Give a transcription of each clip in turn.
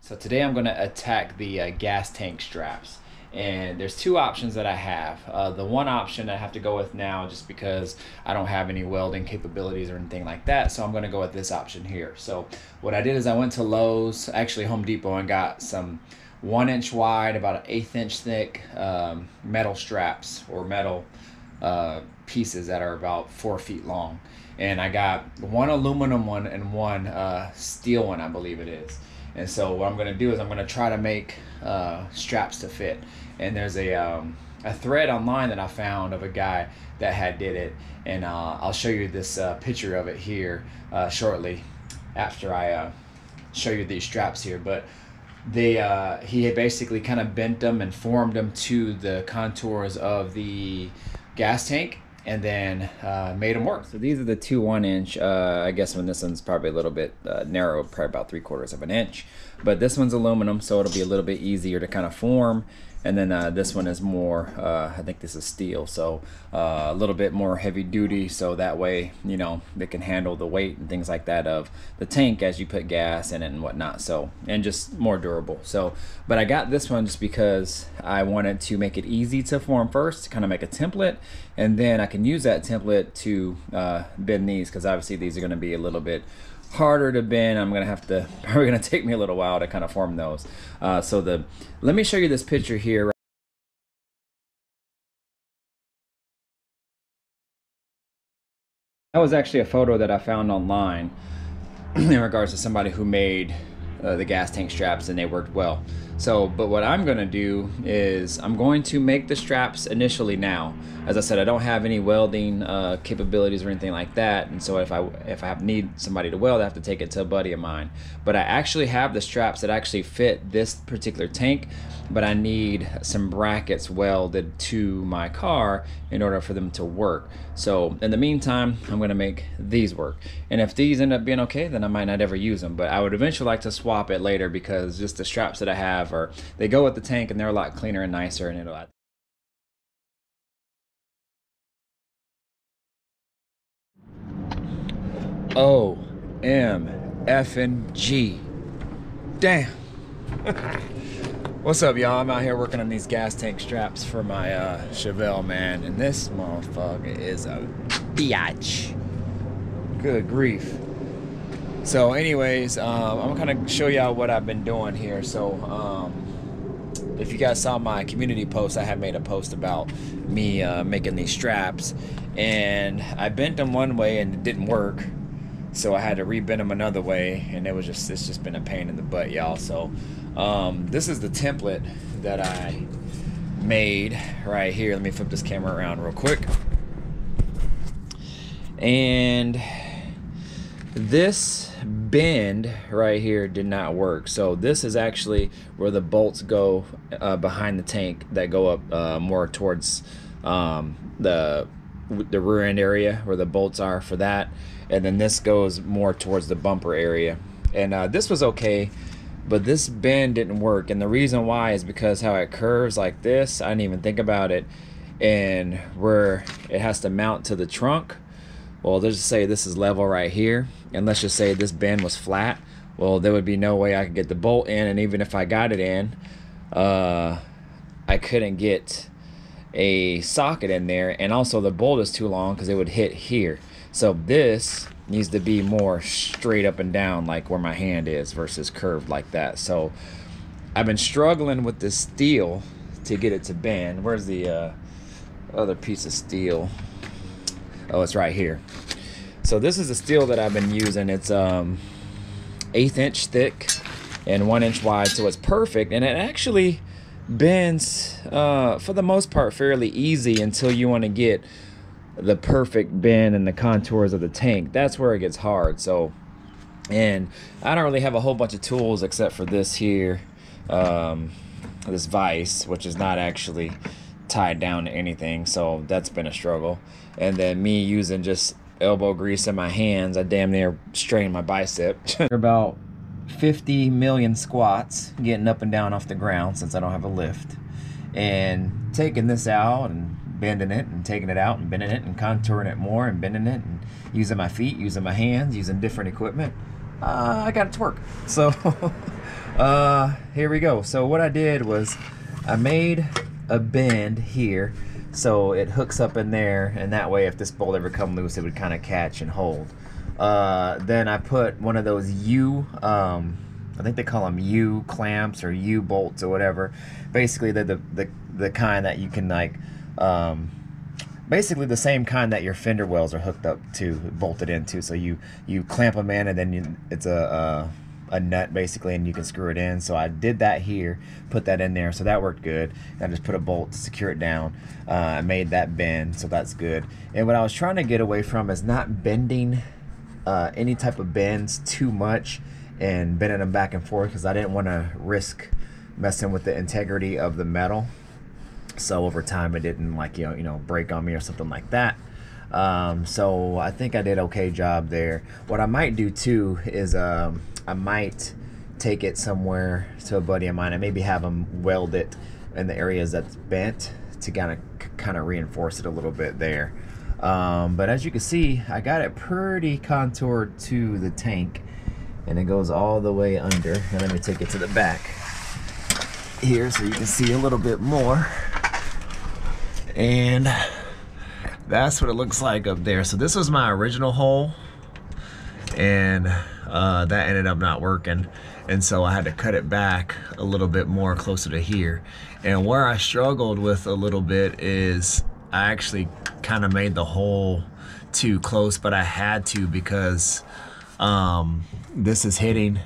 So today I'm going to attack the gas tank straps. And there's two options that I have. The one option I have to go with now just because I don't have any welding capabilities or anything like that. So I'm going to go with this option here. So what I did is I went to Lowe's, actually Home Depot, and got some 1 inch wide, about an 1/8 inch thick metal straps or metal pieces that are about 4 feet long. And I got one aluminum one and one steel one, I believe it is. And so what I'm going to do is I'm going to try to make straps to fit. And there's a thread online that I found of a guy that had did it. And I'll show you this picture of it here shortly after I show you these straps here. But he had basically kind of bent them and formed them to the contours of the gas tank, and then made them work. So these are the two 1 inch. I guess when this one's probably a little bit narrow, probably about 3/4 of an inch. But this one's aluminum, so it'll be a little bit easier to kind of form. And then this one is more, I think this is steel, so a little bit more heavy duty, so that way, you know, they can handle the weight and things like that of the tank as you put gas in it and whatnot. So, and just more durable. So, but I got this one just because I wanted to make it easy to form first, to kind of make a template, and then I can use that template to bend these, because obviously these are going to be a little bit harder to bend. I'm gonna have to, probably gonna take me a little while to kind of form those. Let me show you this picture here. That was actually a photo that I found online in regards to somebody who made the gas tank straps, and they worked well. So, but what I'm gonna do is I'm going to make the straps initially now. As I said, I don't have any welding capabilities or anything like that, and so if I need somebody to weld, I have to take it to a buddy of mine. But I actually have the straps that actually fit this particular tank, but I need some brackets welded to my car in order for them to work. So in the meantime, I'm gonna make these work. And if these end up being okay, then I might not ever use them, but I would eventually like to swap it later, because just the straps that I have they go with the tank, and they're a lot cleaner and nicer, and it'll OMFNG. Damn. What's up, y'all? I'm out here working on these gas tank straps for my Chevelle, man, and this motherfucker is a biatch. Good grief. So anyways, I'm gonna show y'all what I've been doing here. So if you guys saw my community post, I had made a post about me making these straps, and I bent them one way and it didn't work, so I had to rebend them another way, and it's just been a pain in the butt, y'all. So this is the template that I made right here. Let me flip this camera around real quick. And this bend right here did not work. So this is actually where the bolts go behind the tank, that go up more towards the rear end area where the bolts are for that, and then this goes more towards the bumper area. And this was okay, but this bend didn't work, and the reason why is because how it curves like this. I didn't even think about it, and where it has to mount to the trunk. Well, let's just say this is level right here, and let's just say this bend was flat. Well, there would be no way I could get the bolt in, and even if I got it in, I couldn't get a socket in there, and also the bolt is too long because it would hit here. So this needs to be more straight up and down, like where my hand is, versus curved like that. So I've been struggling with this steel to get it to bend. Where's the other piece of steel? Oh, it's right here. So this is the steel that I've been using. It's 1/8 inch thick and 1 inch wide, so it's perfect, and it actually bends for the most part fairly easy until you want to get the perfect bend and the contours of the tank. That's where it gets hard. So, and I don't really have a whole bunch of tools except for this here, this vise, which is not actually tied down to anything, so that's been a struggle. And then me using just elbow grease in my hands, I damn near strained my bicep. About 50 million squats getting up and down off the ground, since I don't have a lift, and taking this out and bending it and taking it out and bending it and contouring it more and bending it and using my feet, using my hands, using different equipment. I got it to work. So here we go. So what I did was I made a bend here so it hooks up in there, and that way if this bolt ever come loose, it would kind of catch and hold. Then I put one of those U, I think they call them U clamps or U bolts or whatever. Basically the kind that you can like, basically the same kind that your fender wells are hooked up to, bolted into. So you clamp them in, and then it's a nut basically, and you can screw it in. So I did that here, put that in there, so that worked good. I just put a bolt to secure it down. I made that bend, so that's good. And what I was trying to get away from is not bending any type of bends too much and bending them back and forth, because I didn't want to risk messing with the integrity of the metal. So over time it didn't, like, you know, break on me or something like that. So I think I did okay job there. What I might do too is I might take it somewhere to a buddy of mine and maybe have him weld it in the areas that's bent to kind of reinforce it a little bit there. But as you can see, I got it pretty contoured to the tank, and it goes all the way under. And let me take it to the back here so you can see a little bit more. And that's what it looks like up there. So this was my original hole, and that ended up not working, and so I had to cut it back a little bit more closer to here. And where I struggled with a little bit is I actually kind of made the hole too close, but I had to, because this is hitting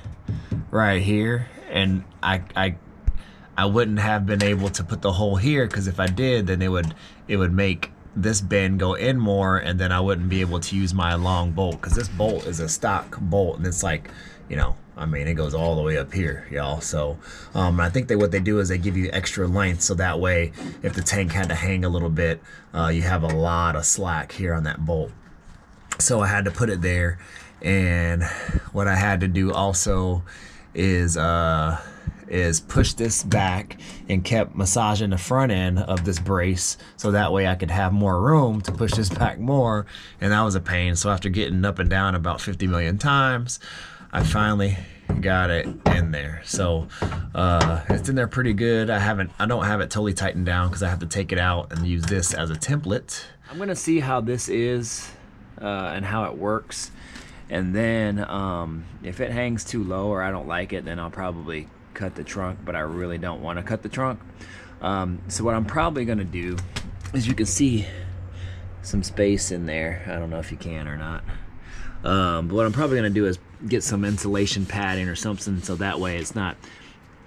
right here, and I wouldn't have been able to put the hole here, because if I did, then it would make this bend go in more, and then I wouldn't be able to use my long bolt, because this bolt is a stock bolt, and it's like, you know, I mean, it goes all the way up here, y'all. So I think what they do is they give you extra length, so that way if the tank had to hang a little bit, you have a lot of slack here on that bolt. So I had to put it there. And what I had to do also is push this back and kept massaging the front end of this brace, so that way I could have more room to push this back more, and that was a pain. So after getting up and down about 50 million times, I finally got it in there. So it's in there pretty good. I don't have it totally tightened down, because I have to take it out and use this as a template. I'm gonna see how this is and how it works, and then if it hangs too low or I don't like it, then I'll probably cut the trunk, but I really don't want to cut the trunk. So what I'm probably gonna do is, you can see some space in there. I don't know if you can or not. But what I'm probably gonna do is get some insulation padding or something, so that way it's not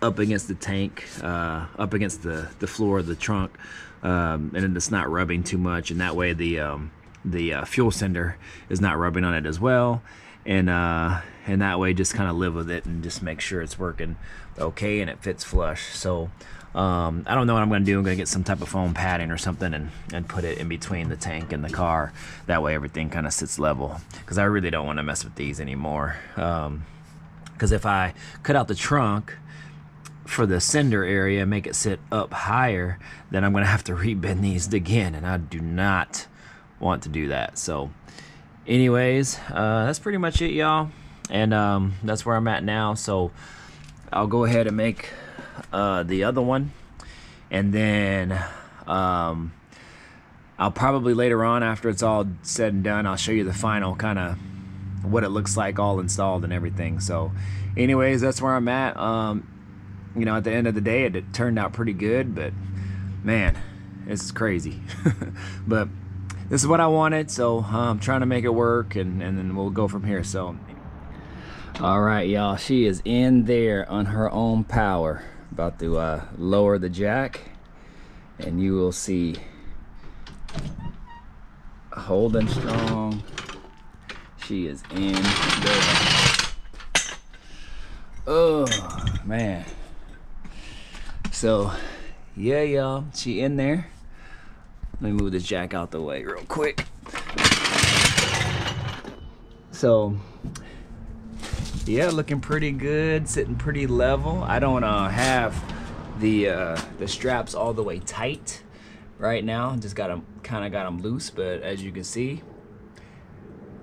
up against the tank, up against the floor of the trunk, and it's not rubbing too much, and that way the fuel sender is not rubbing on it as well. And that way just kind of live with it and just make sure it's working okay and it fits flush. So I don't know what I'm going to do. I'm going to get some type of foam padding or something and put it in between the tank and the car. That way everything kind of sits level, because I really don't want to mess with these anymore. Because if I cut out the trunk for the sender area, make it sit up higher, then I'm going to have to rebend these again, and I do not want to do that. So anyways, that's pretty much it, y'all, and that's where I'm at now. So I'll go ahead and make the other one, and then I'll probably later on, after it's all said and done, I'll show you the final kind of what it looks like all installed and everything. So anyways, that's where I'm at. You know, at the end of the day, it turned out pretty good, but man, it's crazy. But this is what I wanted, so I'm trying to make it work, and then we'll go from here. So all right, y'all, she is in there on her own power, about to lower the jack, and you will see, holding strong, she is in there. Oh man. So yeah, y'all, she in there. Let me move this jack out the way real quick. So yeah, looking pretty good, sitting pretty level. I don't have the straps all the way tight right now. Just kind of got them loose, but as you can see,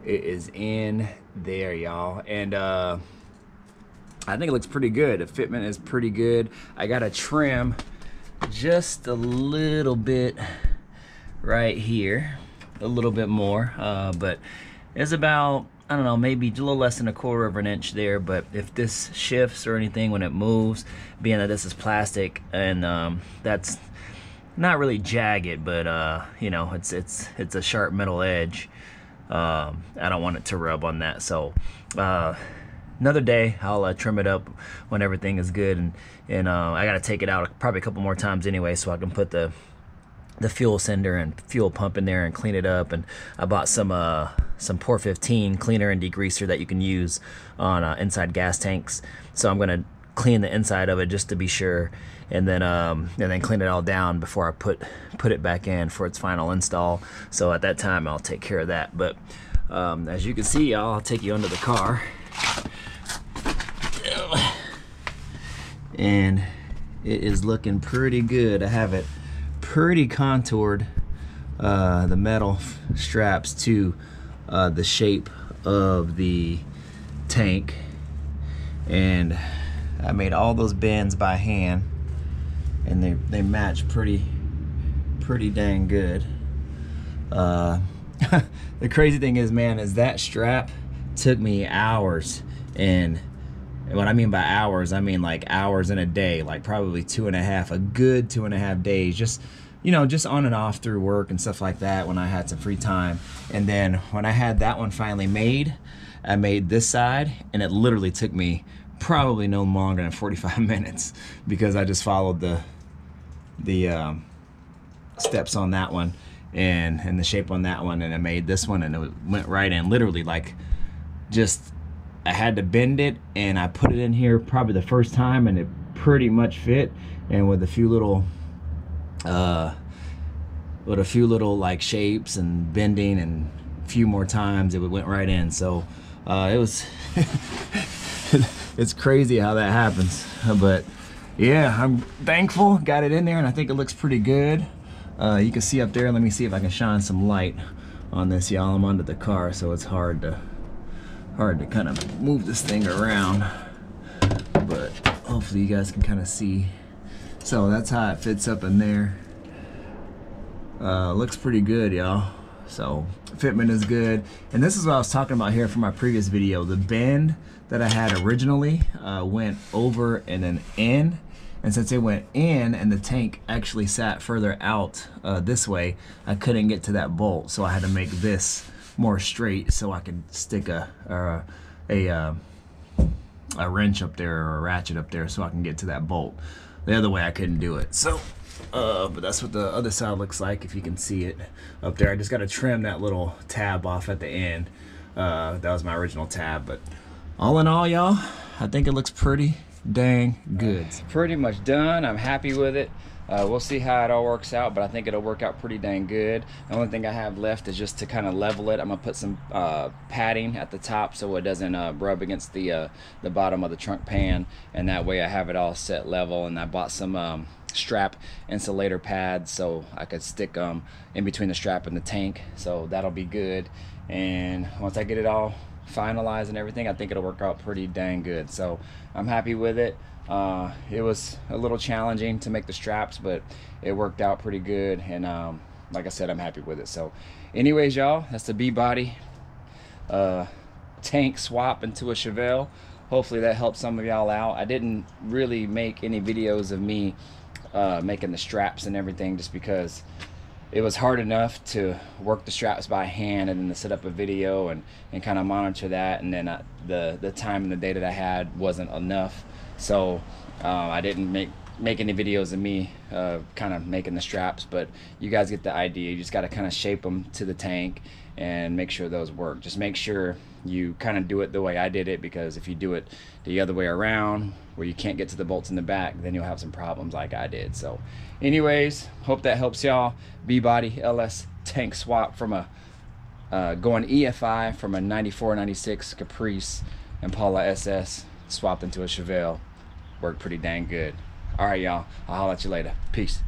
it is in there, y'all. And I think it looks pretty good. The fitment is pretty good. I got to trim just a little bit right here, a little bit more, but it's about, I don't know, maybe a little less than 1/4 of an inch there. But if this shifts or anything when it moves, being that this is plastic and that's not really jagged, but you know, it's a sharp metal edge, I don't want it to rub on that. So another day I'll trim it up when everything is good, and I gotta take it out probably a couple more times anyway, so I can put the fuel sender and fuel pump in there and clean it up. And I bought some Por 15 cleaner and degreaser that you can use on inside gas tanks. So I'm gonna clean the inside of it just to be sure, and then clean it all down before I put it back in for its final install. So at that time I'll take care of that. But as you can see, y'all, I'll take you under the car, and it is looking pretty good. I have it pretty contoured, the metal straps to the shape of the tank, and I made all those bends by hand, and they match pretty dang good. The crazy thing is, man, is that strap took me hours, and what I mean by hours, I mean like hours in a day, like probably a good 2.5 days, just, you know, just on and off through work and stuff like that when I had some free time. And then when I had that one finally made, I made this side, and it literally took me probably no longer than 45 minutes because I just followed the steps on that one and the shape on that one, and I made this one, and it went right in. Literally, like, just I had to bend it, and I put it in here probably the first time, and it pretty much fit. And with a few little like shapes and bending and a few more times, it went right in. So it was it's crazy how that happens. But yeah, I'm thankful, got it in there, and I think it looks pretty good. You can see up there, let me see if I can shine some light on this, y'all. I'm under the car, so it's hard to kind of move this thing around, but hopefully you guys can kind of see. So that's how it fits up in there. Looks pretty good, y'all. So fitment is good, and this is what I was talking about here from my previous video. The bend that I had originally went over and then in, and since it went in and the tank actually sat further out this way, I couldn't get to that bolt, so I had to make this more straight so I could stick a wrench up there, or a ratchet up there, so I can get to that bolt. The other way I couldn't do it. So but that's what the other side looks like, if you can see it up there. I just got to trim that little tab off at the end. That was my original tab. But all in all, y'all, I think it looks pretty dang good. It's pretty much done. I'm happy with it. We'll see how it all works out, but I think it'll work out pretty dang good. The only thing I have left is just to kind of level it. I'm gonna put some padding at the top so it doesn't rub against the bottom of the trunk pan, and that way I have it all set level. And I bought some strap insulator pads so I could stick them in between the strap and the tank, so that'll be good. And once I get it all finalized and everything, I think it'll work out pretty dang good. So I'm happy with it. It was a little challenging to make the straps, but it worked out pretty good, and like I said, I'm happy with it. So anyways, y'all, that's the B-body tank swap into a Chevelle. Hopefully that helps some of y'all out. I didn't really make any videos of me making the straps and everything, just because it was hard enough to work the straps by hand and then to set up a video and kind of monitor that, and then the time and the day that I had wasn't enough. So I didn't make any videos of me kind of making the straps, but you guys get the idea. You just got to kind of shape them to the tank and make sure those work. Just make sure you kind of do it the way I did it, because if you do it the other way around, where you can't get to the bolts in the back, then you'll have some problems like I did. So anyways, hope that helps y'all. B-body LS tank swap from a going EFI from a 94-96 Caprice Impala SS swapped into a Chevelle. Worked pretty dang good. All right, y'all, I'll holler at you later. Peace.